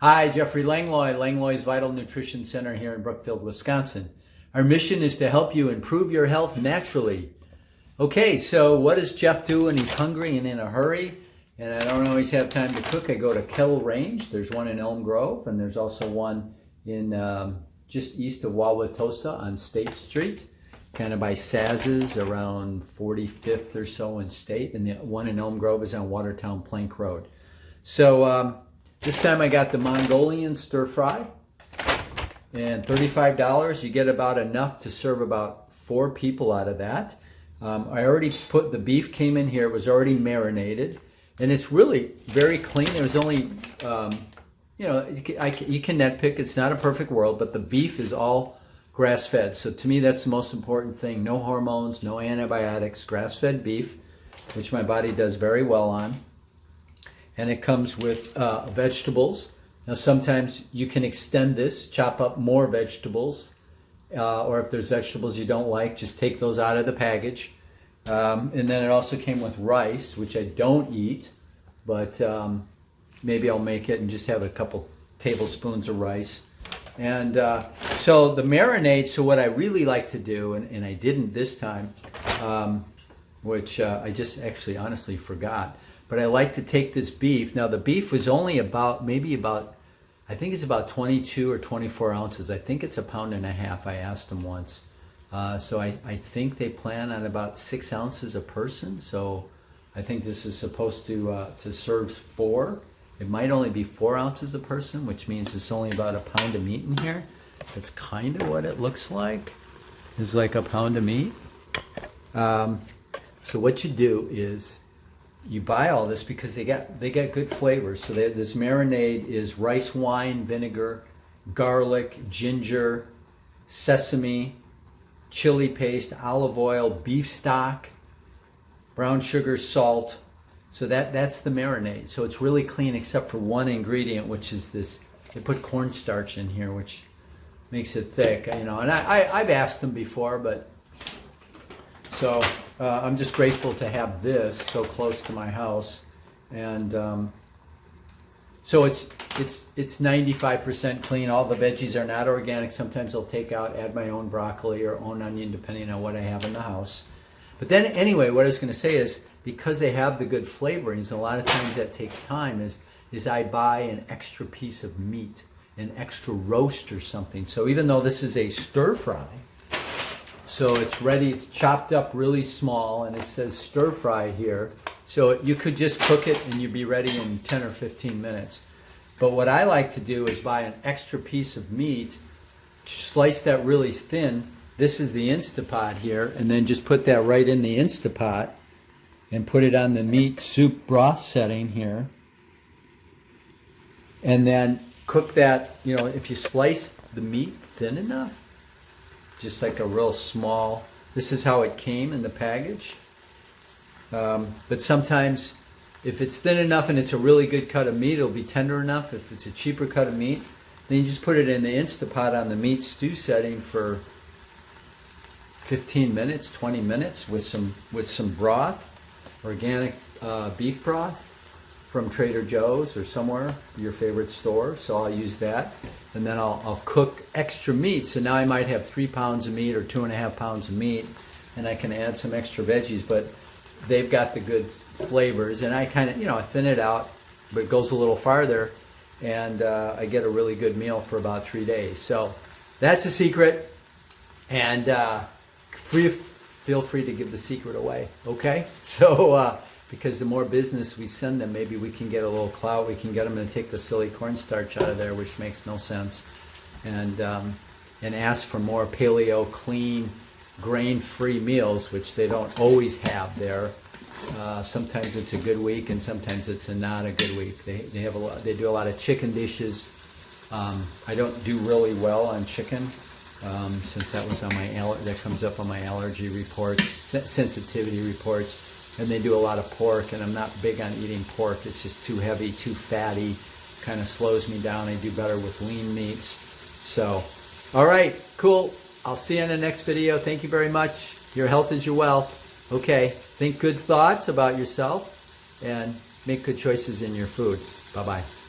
Hi, Jeffrey Langlois, Langlois Vital Nutrition Center here in Brookfield, Wisconsin. Our mission is to help you improve your health naturally. Okay, so what does Jeff do when he's hungry and in a hurry and I don't always have time to cook? I go to Kettle Range. There's one in Elm Grove, and there's also one in just east of Wauwatosa on State Street, kind of by Saz's around 45th or so in State, and the one in Elm Grove is on Watertown Plank Road. So this time I got the Mongolian stir fry, and $35. You get about enough to serve about 4 people out of that. I already put, the beef came in here, it was already marinated, and it's really very clean. There was only, you know, you can nitpick, it's not a perfect world, but the beef is all grass-fed. So to me, that's the most important thing. No hormones, no antibiotics, grass-fed beef, which my body does very well on. And it comes with vegetables. Now sometimes you can extend this, chop up more vegetables, or if there's vegetables you don't like, just take those out of the package. And then it also came with rice, which I don't eat, but maybe I'll make it and just have a couple tablespoons of rice. And so the marinade, so what I really like to do, and I didn't this time, which I just actually honestly forgot, but I like to take this beef. Now the beef was only about, I think it's about 22 or 24 ounces. I think it's 1.5 pounds. I asked them once. So I think they plan on about 6 ounces a person. So I think this is supposed to serve 4. It might only be 4 ounces a person, which means it's only about 1 pound of meat in here. That's kind of what it looks like. It's like 1 pound of meat. So what you do is you buy all this because they got good flavors. So this marinade is rice wine, vinegar, garlic, ginger, sesame, chili paste, olive oil, beef stock, brown sugar, salt. So that's the marinade. So it's really clean except for one ingredient, which is this. They put cornstarch in here, which makes it thick. You know, and I've asked them before, but so I'm just grateful to have this so close to my house. And so it's 95% clean. All the veggies are not organic. Sometimes I'll take out, add my own broccoli or own onion, depending on what I have in the house. But then anyway, what I was going to say is, because they have the good flavorings, a lot of times that takes time, is I buy an extra piece of meat, an extra roast or something. So even though this is a stir fry, so it's ready, it's chopped up really small, and it says stir fry here. So you could just cook it and you'd be ready in 10 or 15 minutes. But what I like to do is buy an extra piece of meat, slice that really thin. This is the Instapot here, and then just put that right in the Instapot and put it on the meat soup broth setting here. And then cook that, you know, if you slice the meat thin enough, just like a real small, this is how it came in the package. But sometimes if it's thin enough and it's a really good cut of meat, it'll be tender enough. If it's a cheaper cut of meat, then you just put it in the Instapot on the meat stew setting for 15 minutes, 20 minutes with some broth, organic beef broth from Trader Joe's or somewhere, your favorite store. So I'll use that. And then I'll cook extra meat. So now I might have 3 pounds of meat or 2.5 pounds of meat, and I can add some extra veggies, but they've got the good flavors. And I kind of, you know, I thin it out, but it goes a little farther, and I get a really good meal for about 3 days. So that's the secret. And feel free to give the secret away, okay? So because the more business we send them, maybe we can get a little clout. We can get them to take the silly cornstarch out of there, which makes no sense, and ask for more paleo, clean, grain-free meals, which they don't always have there. Sometimes it's a good week, and sometimes it's not a good week. They do a lot of chicken dishes. I don't do really well on chicken. Since that was on that comes up on my allergy reports, sensitivity reports, and they do a lot of pork, and I'm not big on eating pork. It's just too heavy, too fatty, kind of slows me down. I do better with lean meats. So, all right, cool. I'll see you in the next video. Thank you very much. Your health is your wealth. Okay, think good thoughts about yourself and make good choices in your food. Bye-bye.